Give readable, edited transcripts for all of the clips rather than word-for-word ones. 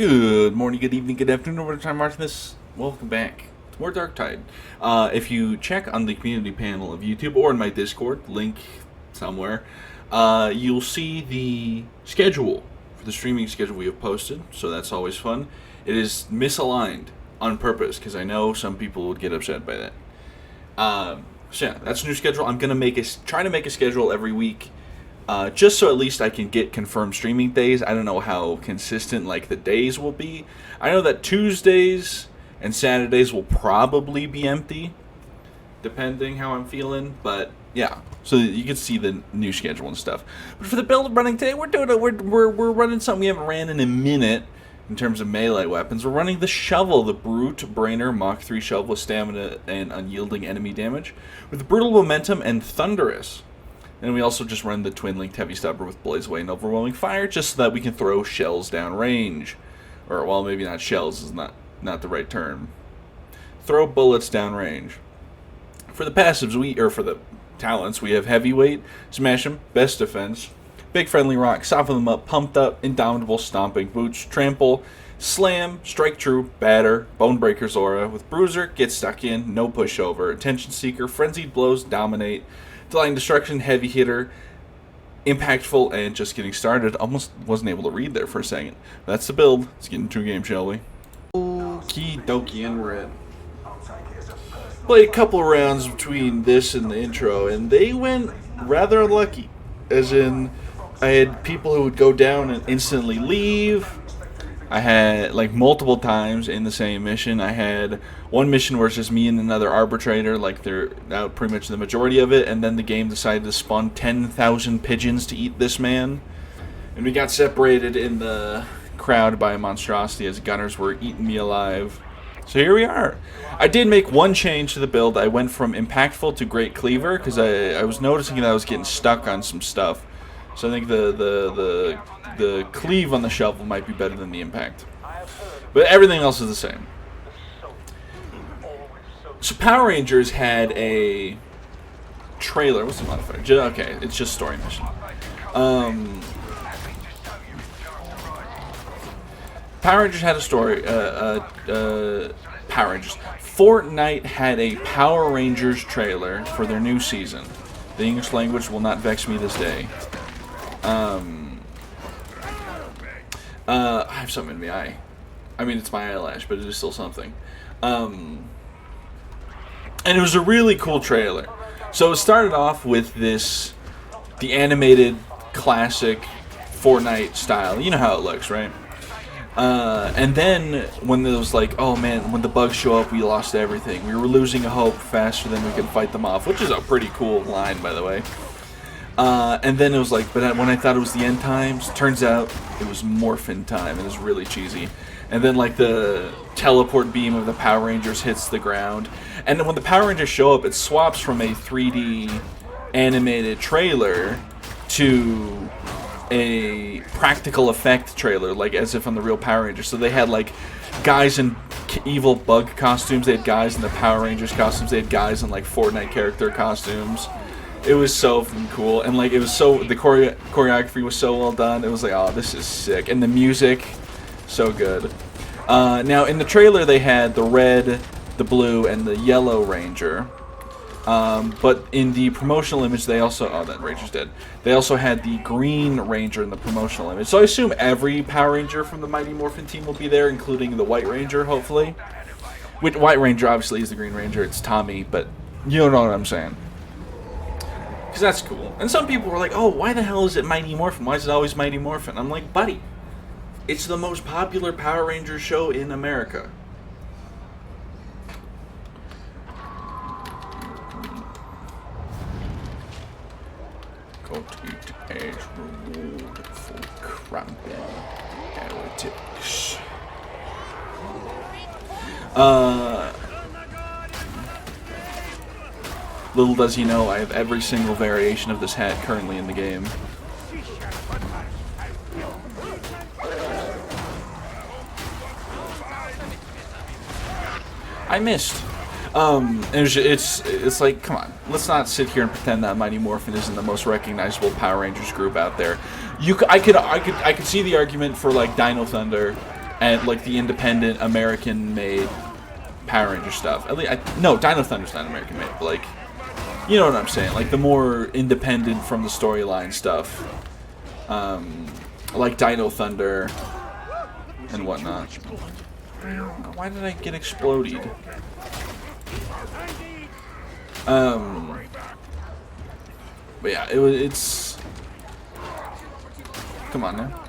Good morning, good evening, good afternoon, whatever time watching this. Welcome back to more Darktide. If you check on the community panel of YouTube or in my Discord, link somewhere, you'll see the schedule for the streaming schedule we have posted, so that's always fun. It is misaligned on purpose, because I know some people would get upset by that. So yeah, that's a new schedule. I'm going to try to make a schedule every week. Just so at least I can get confirmed streaming days. I don't know how consistent the days will be. I know that Tuesdays and Saturdays will probably be empty, depending how I'm feeling. But yeah, so you can see the new schedule and stuff. But for the build running today, we're running something we haven't ran in a minute in terms of melee weapons. We're running the shovel, the Brute Brainer Mach 3 shovel with stamina and unyielding enemy damage, with brutal momentum and thunderous. And we also just run the twin-linked heavy stubber with blaze away and overwhelming fire, just so that we can throw shells down range. Or, well, maybe not shells is not the right term. Throw bullets down range. For the passives, for the talents, we have heavyweight, smash 'em, best defense, big friendly rock, soften them up, pumped up, indomitable, stomping boots, trample, slam, strike true, batter, bone breaker's aura, with bruiser, get stuck in, no pushover, attention seeker, frenzied blows, dominate, delaying destruction, heavy hitter, impactful, and just getting started. Almost wasn't able to read there for a second. That's the build. Let's get into a game, shall we? Okie dokie, and we're in. Played a couple rounds between this and the intro, and they went rather unlucky. As in, I had people who would go down and instantly leave. I had, multiple times in the same mission. I had one mission where it's just me and another arbitrator, they're out pretty much the majority of it, and then the game decided to spawn 10,000 pigeons to eat this man. And we got separated in the crowd by a monstrosity as gunners were eating me alive. So here we are. I did make one change to the build. I went from Impactful to Great Cleaver, because I was noticing that I was getting stuck on some stuff. So I think the cleave on the shovel might be better than the impact. But everything else is the same. So Power Rangers had a trailer. What's the modifier? Okay, it's just story mission. Power Rangers had a story. Power Rangers. Fortnite had a Power Rangers trailer for their new season. The English language will not vex me this day. I have something in the eye. I mean, it's my eyelash, but it is still something. And it was a really cool trailer. So it started off with the animated classic Fortnite style. You know how it looks, right? And then when it was oh man, when the bugs show up, we lost everything. We were losing hope faster than we could fight them off, which is a pretty cool line, by the way. And then it was but when I thought it was the end times, turns out it was morphin time, and it's really cheesy. And then the teleport beam of the Power Rangers hits the ground, and then when the Power Rangers show up, it swaps from a 3D animated trailer to a practical effect trailer, as if on the real Power Rangers. So they had guys in evil bug costumes, they had guys in the Power Rangers costumes, they had guys in Fortnite character costumes. It was so cool, and it was the choreography was so well done. It was oh, this is sick, and the music, so good. Now in the trailer they had the red, the blue, and the yellow Ranger, but in the promotional image they also that Ranger's dead. They also had the green Ranger in the promotional image. So I assume every Power Ranger from the Mighty Morphin team will be there, including the White Ranger, hopefully. White Ranger obviously is the Green Ranger. It's Tommy, but you know what I'm saying. Because that's cool. And some people were oh, why the hell is it Mighty Morphin? Why is it always Mighty Morphin? I'm buddy, it's the most popular Power Rangers show in America. Complete as reward for cramping heretics. Little does he know, I have every single variation of this hat currently in the game. I missed. It's come on, let's not sit here and pretend that Mighty Morphin isn't the most recognizable Power Rangers group out there. I could see the argument for Dino Thunder and like the independent American-made Power Ranger stuff. At least, no, Dino Thunder's not American-made, but like, you know what I'm saying? Like the more independent from the storyline stuff, like Dino Thunder and whatnot. Why did I get exploded? But yeah, it's. Come on now.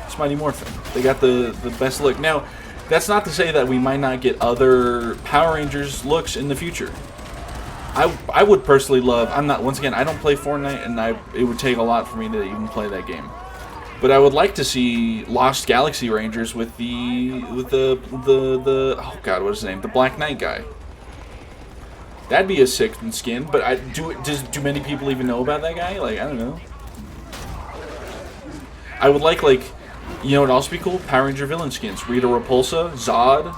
It's Mighty Morphin. They got the best look. Now, that's not to say that we might not get other Power Rangers looks in the future. I would personally love. I'm not. Once again, I don't play Fortnite, and it would take a lot for me to even play that game. But I would like to see Lost Galaxy Rangers with the oh god, what is his name? The Black Knight guy. That'd be a sick skin. But do many people even know about that guy? Like, I don't know. I would like, you know what else would be cool? Power Ranger villain skins. Rita Repulsa, Zod.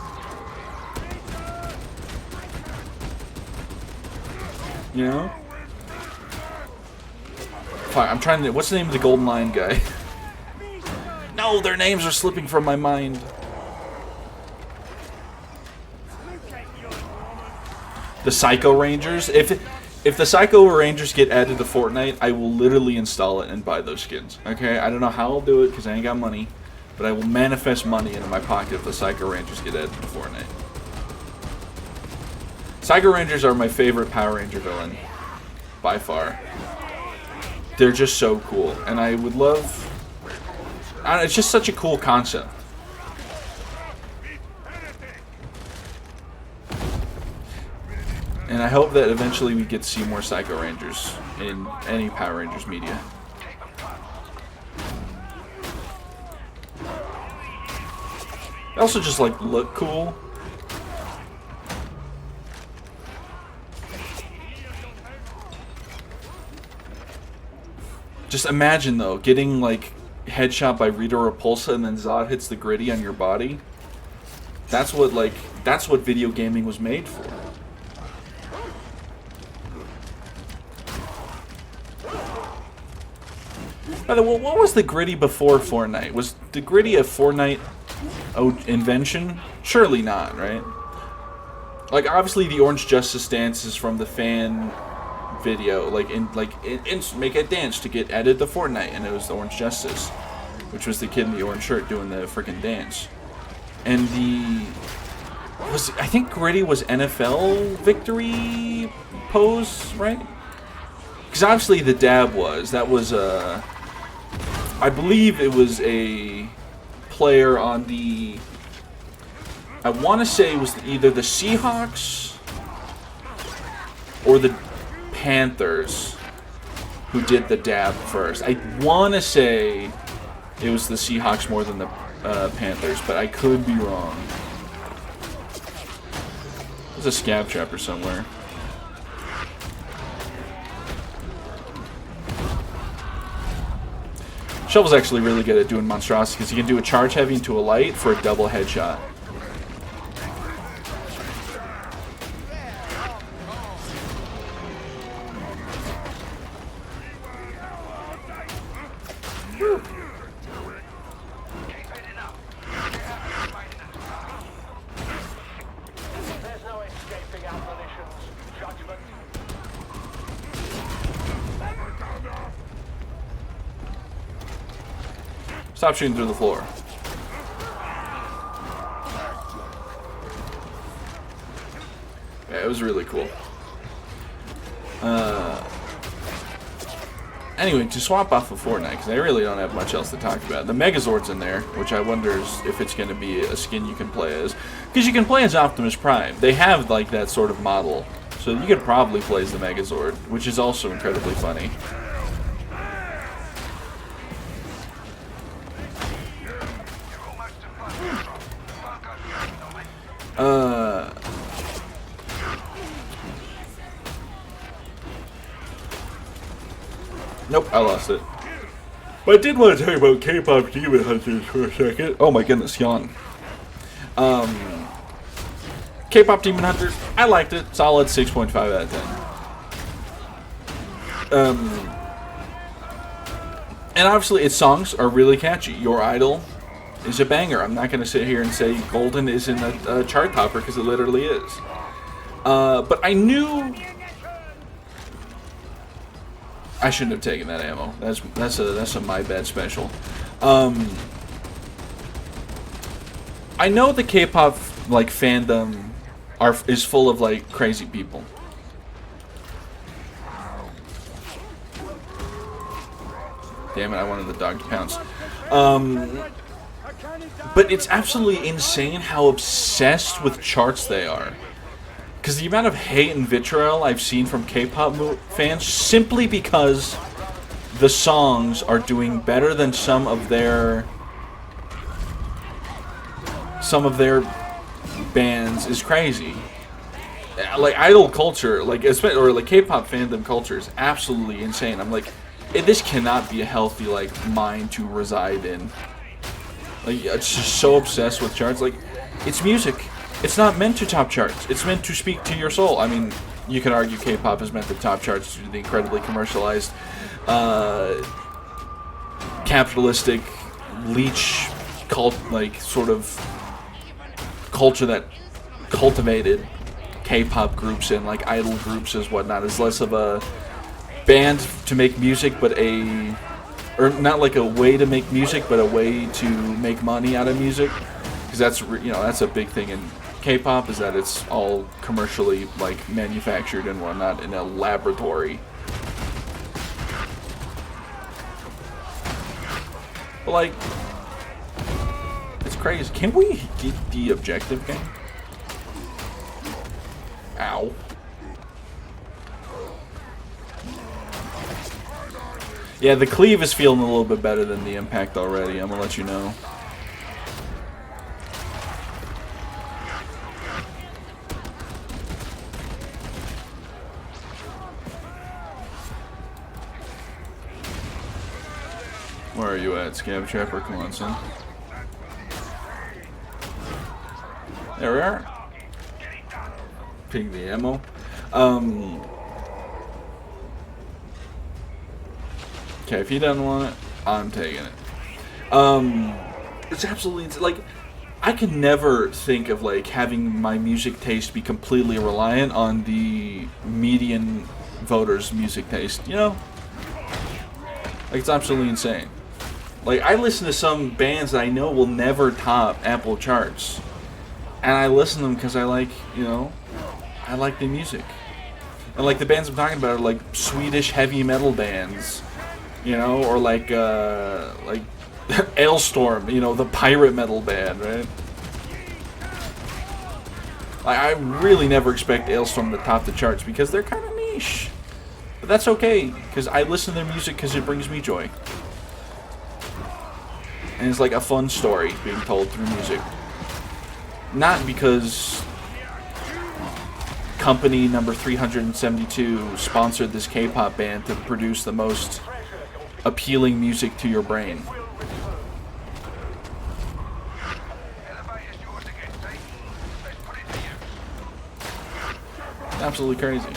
You know? Fine, I'm trying to... What's the name of the Golden Lion guy? No, their names are slipping from my mind. The Psycho Rangers. If the Psycho Rangers get added to Fortnite, I will literally install it and buy those skins. Okay? I don't know how I'll do it because I ain't got money. But I will manifest money into my pocket if the Psycho Rangers get added to Fortnite. Psycho Rangers are my favorite Power Ranger villain. By far. They're just so cool. And I would love... I don't know, it's just such a cool concept. And I hope that eventually we get to see more Psycho Rangers in any Power Rangers media. They also just, like, look cool. Just imagine, though, getting, like, headshot by Rita Repulsa and then Zod hits the gritty on your body. That's what video gaming was made for. By the way, what was the gritty before Fortnite? Was the gritty a Fortnite invention? Surely not, right? Like, obviously the Orange Justice dance is from the fan video, make a dance to get added to Fortnite, and it was the Orange Justice, which was the kid in the orange shirt doing the freaking dance. And I think gritty was NFL victory pose, right? Because obviously the dab was I believe it was a player on the, I want to say it was either the Seahawks or the Panthers who did the dab first. I want to say it was the Seahawks more than the Panthers, but I could be wrong. There's a scab trapper somewhere. Shovel's actually really good at doing monstrosity because he can do a charge heavy into a light for a double headshot. Stop shooting through the floor. Yeah, it was really cool. Anyway, to swap off of Fortnite, because I really don't have much else to talk about. The Megazord's in there, which I wonder if it's going to be a skin you can play as. Because you can play as Optimus Prime. They have, like, that sort of model. So you could probably play as the Megazord, which is also incredibly funny. Nope, I lost it. But I did want to talk about K-pop Demon Hunters for a second. Oh my goodness, yawn. K-pop Demon Hunters, I liked it. Solid 6.5 out of 10. And obviously its songs are really catchy. Your Idol is a banger. I'm not going to sit here and say Golden isn't a chart topper, because it literally is. But I knew I shouldn't have taken that ammo. That's a my bad special. I know the K-pop like fandom is full of like crazy people. Damn it, I wanted the dog to pounce. But it's absolutely insane how obsessed with charts they are. Because the amount of hate and vitriol I've seen from K-pop fans simply because the songs are doing better than some of their bands is crazy. Like idol culture, like or like K-pop fandom culture is absolutely insane. I'm like, this cannot be a healthy like mind to reside in. Like, it's just so obsessed with charts. Like, it's music. It's not meant to top charts. It's meant to speak to your soul. I mean, you could argue K-pop is meant to top charts due to the incredibly commercialized, capitalistic, leech cult, like sort of culture that cultivated K-pop groups and like idol groups as whatnot. Is less of a band to make music, but or not like a way to make music, but a way to make money out of music. Because that's that's a big thing in K-pop, is that it's all commercially like manufactured and whatnot in a laboratory. But like, it's crazy. Can we get the objective game? Ow. Yeah, the cleave is feeling a little bit better than the impact already. I'm gonna let you know. Where are you at, Scab Trapper? Come on, son. There we are. Ping the ammo. Okay, if he doesn't want it, I'm taking it. It's absolutely like, I can never think of like having my music taste be completely reliant on the median voter's music taste. You know, like it's absolutely insane. Like, I listen to some bands that I know will never top Apple charts, and I listen to them because I like, I like the music. And like the bands I'm talking about are like Swedish heavy metal bands. Or like Ailstorm, the pirate metal band, right? I really never expect Ailstorm to top the charts because they're kind of niche. But that's okay, because I listen to their music because it brings me joy. And it's like a fun story being told through music. Not because company number 372 sponsored this K-pop band to produce the most appealing music to your brain. Absolutely crazy.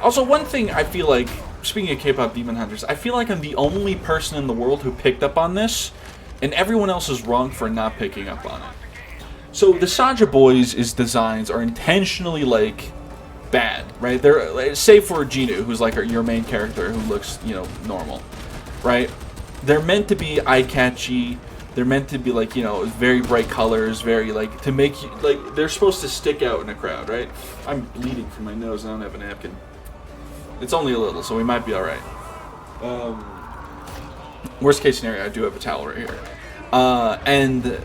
Also, one thing I feel like, speaking of K-pop Demon Hunters, I feel like I'm the only person in the world who picked up on this, and everyone else is wrong for not picking up on it. So the Saja Boys' designs are intentionally like bad, right? They're, save for Jinu, who's like your main character, who looks normal. Right? They're meant to be eye-catchy. They're meant to be like, very bright colors, very like, to make you, like, they're supposed to stick out in a crowd, right? I'm bleeding from my nose. I don't have a napkin. It's only a little, so we might be alright. Worst case scenario, I do have a towel right here. And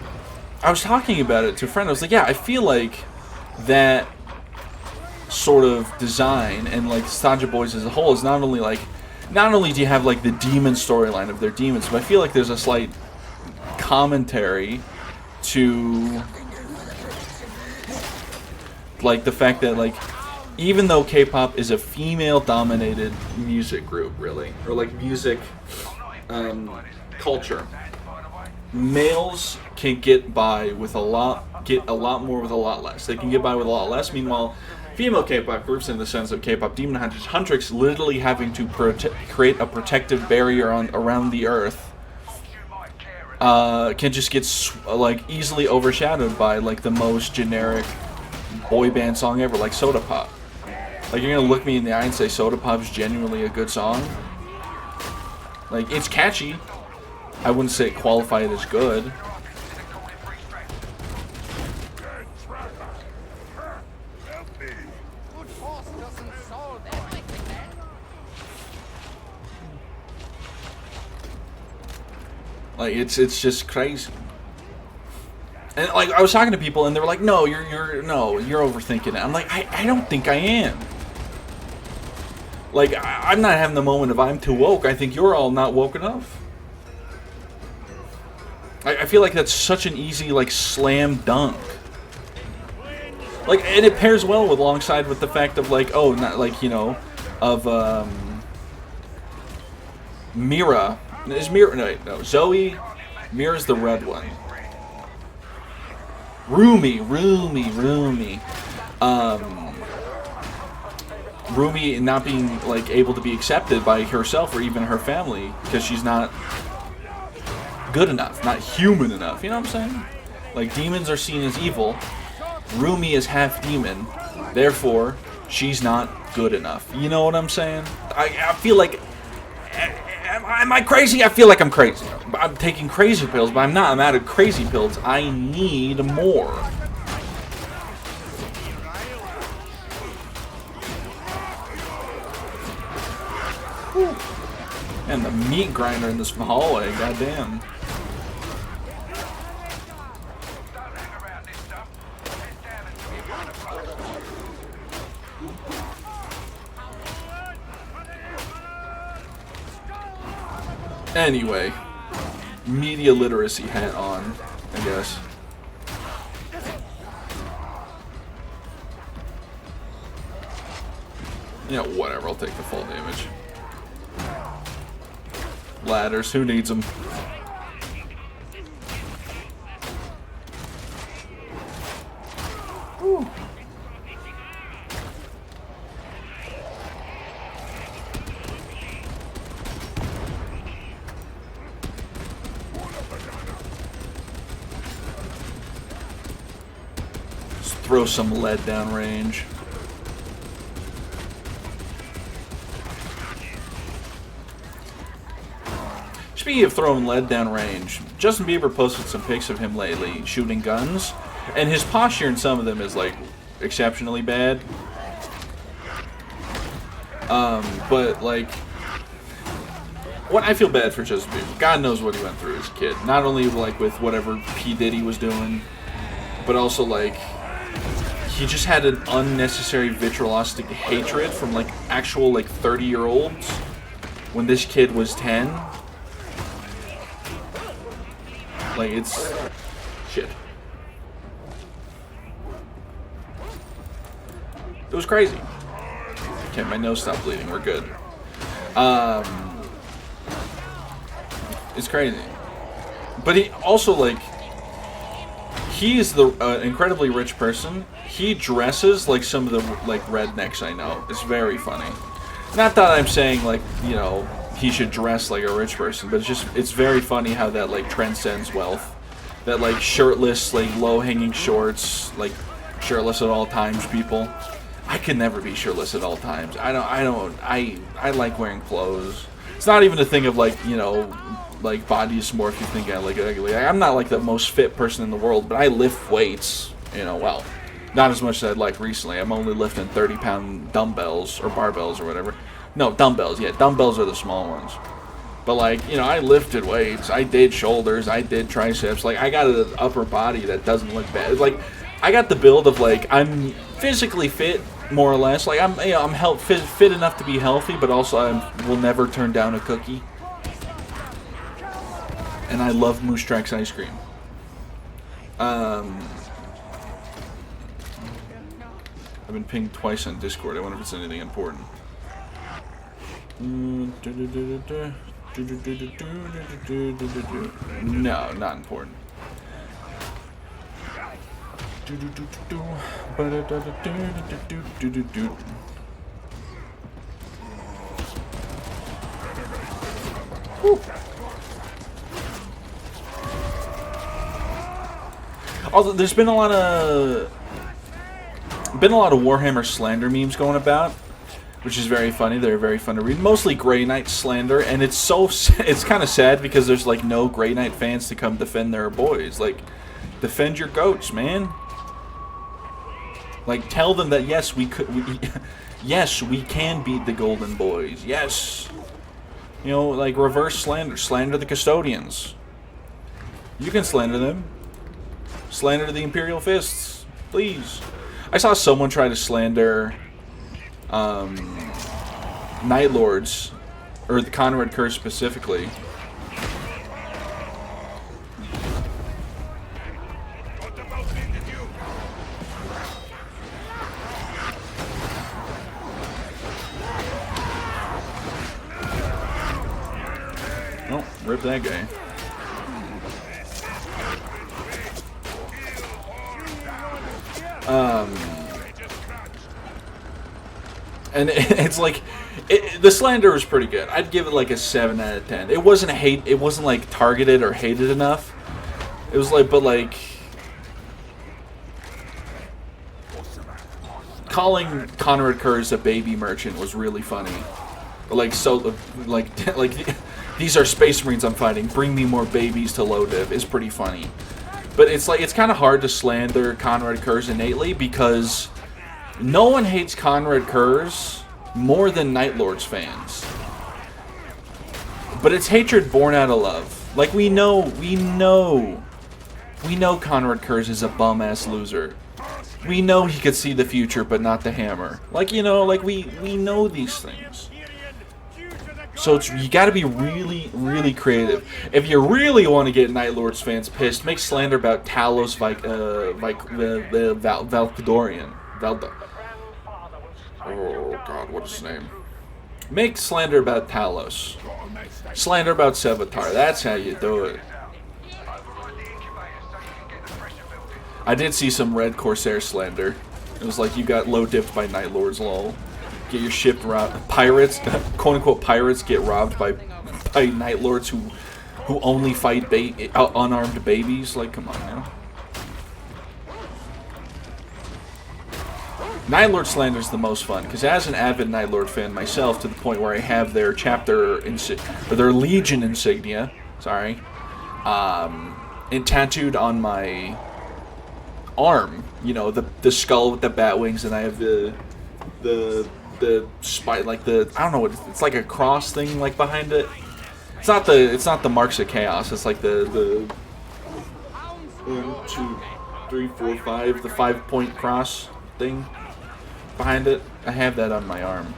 I was talking about it to a friend. I was like, yeah, I feel like that sort of design and like Saja Boys as a whole is not only do you have like the demon storyline of their demons, but I feel like there's a slight commentary to like the fact that like, even though K-pop is a female-dominated music group, really, or like music culture, males can get by with a lot more with a lot less. They can get by with a lot less. Meanwhile, female K-pop groups, in the sense of K-pop Demon Hunters, Huntrix literally having to create a protective barrier around the earth can just get like easily overshadowed by like the most generic boy band song ever, like Soda Pop. Like, you're gonna look me in the eye and say Soda Pop's genuinely a good song? Like, it's catchy. I wouldn't say qualify it as good. Like, it's just crazy. And like, I was talking to people and they were like, "No, you're overthinking it." I'm like, I don't think I am. Like, I'm not having the moment of I'm too woke. I think you're all not woke enough. I feel like that's such an easy, like, slam dunk. Like, and it pairs well with alongside with the fact of like, oh, not like, you know, of Mira. Is Mira? No, Zoe. Mira's the red one. Rumi. Rumi not being like able to be accepted by herself or even her family because she's not good enough, not human enough. You know what I'm saying? Like, demons are seen as evil. Rumi is half demon, therefore she's not good enough. You know what I'm saying? I feel like, am I crazy? I feel like I'm crazy. I'm taking crazy pills, but I'm not. I'm out of crazy pills. I need more. Whew. And the meat grinder in this hallway, goddamn. Anyway, media literacy hat on, I guess. Yeah, whatever, I'll take the full damage. Ladders, who needs them? Whew. Just throw some lead down range. Speaking of throwing lead down range, Justin Bieber posted some pics of him lately shooting guns, and his posture in some of them is like exceptionally bad. But like, what I feel bad for Justin Bieber. God knows what he went through as a kid. Not only like with whatever P. Diddy was doing, but also like he just had an unnecessary vitriolic hatred from like actual like 30-year-olds when this kid was 10. Like, it's shit. It was crazy. Okay, my nose stopped bleeding. We're good. It's crazy. But he also, like, he is the incredibly rich person. He dresses like some of the like rednecks I know. It's very funny. Not that I'm saying like, you know, he should dress like a rich person, but it's very funny how that like transcends wealth. That like shirtless, like low-hanging shorts, like shirtless at all times people. I can never be shirtless at all times. I like wearing clothes. It's not even a thing of like, you know, like body dysmorphia thing. I like ugly. I'm not like the most fit person in the world, but I lift weights, you know, well, not as much as I'd like recently. I'm only lifting 30-pound dumbbells or barbells or whatever. No, dumbbells, yeah. Dumbbells are the small ones. But, like, you know, I lifted weights. I did shoulders. I did triceps. Like, I got an upper body that doesn't look bad. Like, I got the build of, like, I'm physically fit, more or less. Like, I'm, you know, I'm fit enough to be healthy, but also I will never turn down a cookie. And I love Moose Tracks ice cream. I've been pinged twice on Discord. I wonder if it's anything important. No, not important. Although there's been a lot of Warhammer slander memes going about, which is very funny. They're very fun to read. Mostly Grey Knight slander, and it's kind of sad because there's like no Grey Knight fans to come defend their boys. Like, defend your goats, man. Like, tell them that yes, yes, we can beat the Golden Boys. Yes, you know, like reverse slander the custodians. You can slander them. Slander the Imperial Fists, please. I saw someone try to slander Night Lords, or the Conrad Curse specifically. Oh, rip that guy. And it's like, the slander was pretty good. I'd give it like a 7 out of 10. It wasn't it wasn't like targeted or hated enough. It was like, but like, calling Conrad Curse a baby merchant was really funny. Like, so, like these are Space Marines I'm fighting. Bring me more babies to Lodiv is pretty funny. But it's like, it's kind of hard to slander Conrad Curse innately because no one hates Conrad Curse more than Night Lords fans. But it's hatred born out of love. Like, we know Conrad Curse is a bum-ass loser. We know he could see the future, but not the hammer. Like, you know, like, we know these things. So you gotta be really, really creative. If you really want to get Night Lords fans pissed, make slander about Talos Valkadorian. Oh god, what is his name? Make slander about Talos. Slander about Sevatar. That's how you do it. I did see some Red Corsair slander. It was like, you got low dipped by Night Lords, lol. Get your ship robbed. Pirates, quote unquote pirates, get robbed by Night Lords who only fight unarmed babies. Like, come on now. Night Lord slander is the most fun because as an avid Night Lord fan myself, to the point where I have their chapter or their Legion insignia, sorry, and tattooed on my arm. You know, the skull with the bat wings, and I have the spike, like the, I don't know what it's like, a cross thing like behind it. It's not the marks of chaos. It's like the 1, 2, 3, 4, 5, the 5-point cross thing behind it. I have that on my arm.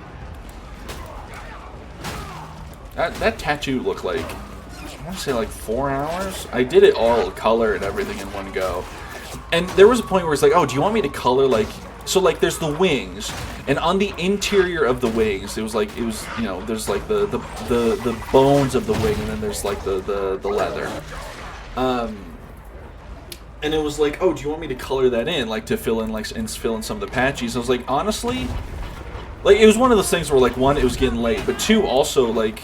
That tattoo looked like, I want to say like 4 hours. I did it all color and everything in one go. And there was a point where it's like, oh, do you want me to color like, so like there's the wings, and on the interior of the wings, it was you know, there's like the bones of the wing, and then there's like the leather. And it was like, oh, do you want me to color that in, like to fill in some of the patches? I was like, honestly, like it was one of those things where like, one, it was getting late, but two, also like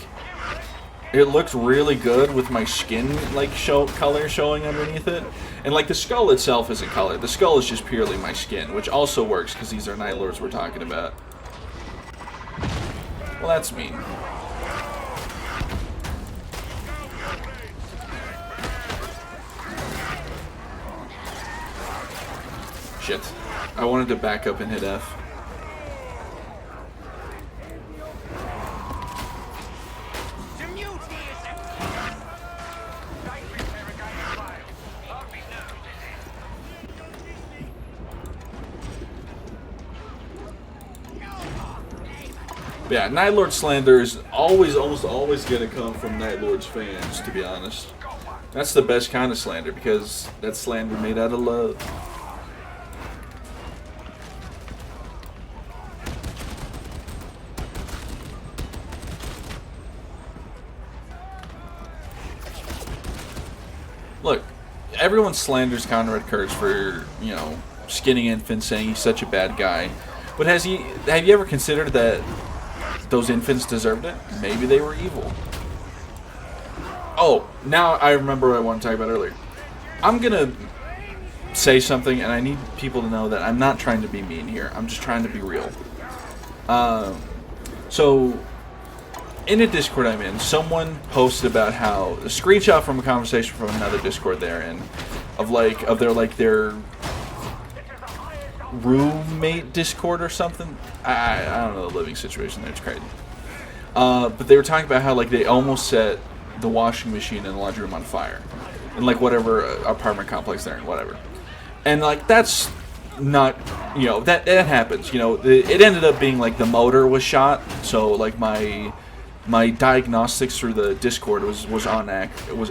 it looked really good with my skin like color showing underneath it. And like the skull itself isn't colored. The skull is just purely my skin, which also works because these are Night Lords we're talking about. Well, that's mean. Shit. I wanted to back up and hit F. Yeah, Night Lord slander is almost always gonna come from Night Lord's fans, to be honest. That's the best kind of slander, because that's slander made out of love. Look, everyone slanders Conrad Kurtz for, you know, skinning infants, saying he's such a bad guy. But have you ever considered that those infants deserved it? Maybe they were evil. Oh, now I remember what I wanted to talk about earlier. I'm gonna say something, and I need people to know that I'm not trying to be mean here. I'm just trying to be real. So, in a Discord I'm in, someone posted about how a screenshot from a conversation from another Discord they're in, of their roommate Discord or something. I don't know the living situation there. It's crazy. But they were talking about how like they almost set the washing machine in the laundry room on fire, in like whatever apartment complex they're in, whatever. And like that's not, that happens. It ended up being like the motor was shot, so like my diagnostics through the Discord was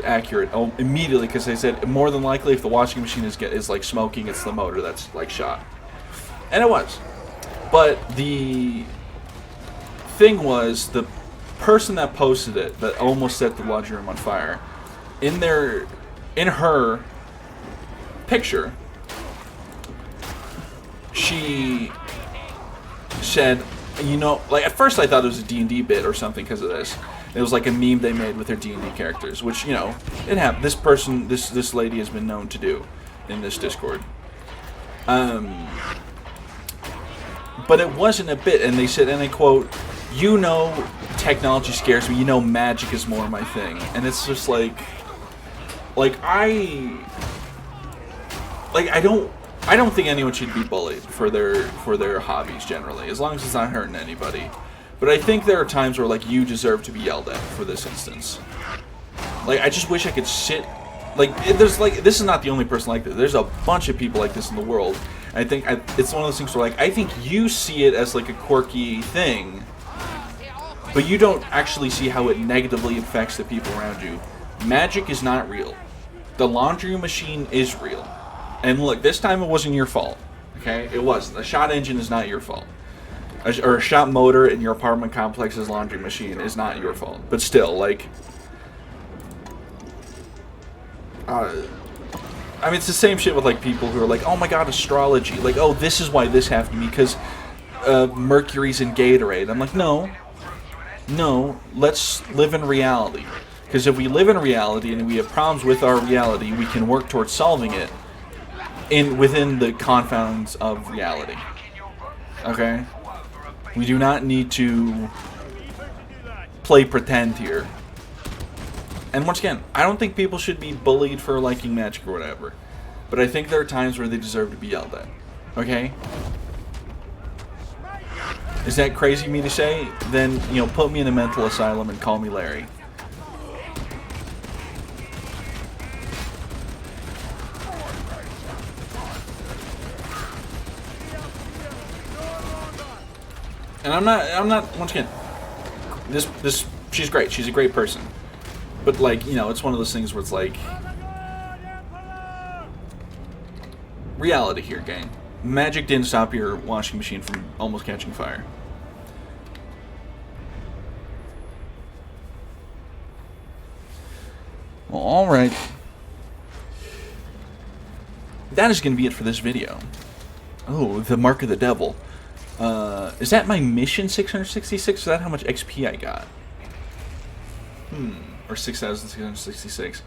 accurate immediately, because they said more than likely if the washing machine is like smoking, it's the motor that's like shot, and it was. But the thing was, the person that posted it that almost set the laundry room on fire, in her picture, she said, like at first I thought it was a D&D bit or something because of this. It was like a meme they made with their D&D characters, which, it happened. This lady has been known to do in this Discord. But it wasn't a bit, and they said, and I quote, technology scares me, magic is more my thing. And it's just I don't think anyone should be bullied for their hobbies generally, as long as it's not hurting anybody. But I think there are times where you deserve to be yelled at for this instance. I just wish I could sit. This is not the only person like this. There's a bunch of people like this in the world. I think it's one of those things where I think you see it as a quirky thing, but you don't actually see how it negatively affects the people around you. Magic is not real. The laundry machine is real. And look, this time it wasn't your fault. Okay? It wasn't. A shot engine is not your fault. Or a shot motor in your apartment complex's laundry machine is not your fault. But still, it's the same shit with people who are oh my god, astrology. Oh, this is why this happened to me, because Mercury's in Gatorade. I'm no, let's live in reality. Because if we live in reality and we have problems with our reality, we can work towards solving it within the confines of reality. Okay? We do not need to play pretend here. And once again, I don't think people should be bullied for liking magic or whatever. But I think there are times where they deserve to be yelled at. Okay? Is that crazy of me to say? Then, put me in a mental asylum and call me Larry. And I'm not, once again, she's great. She's a great person. But, it's one of those things where it's reality here, gang. Magic didn't stop your washing machine from almost catching fire. Well, alright. That is going to be it for this video. Oh, the Mark of the Devil. Is that my mission 666? Is that how much XP I got? Or 6,666.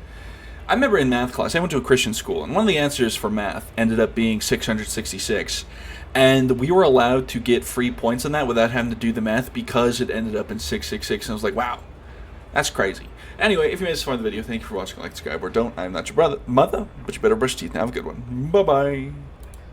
I remember in math class, I went to a Christian school, and one of the answers for math ended up being 666. And we were allowed to get free points on that without having to do the math because it ended up in 666. And I was like, wow, that's crazy. Anyway, if you made this far in the video, thank you for watching. Like, subscribe, or don't. I'm not your mother, but you better brush your teeth and have a good one. Bye-bye.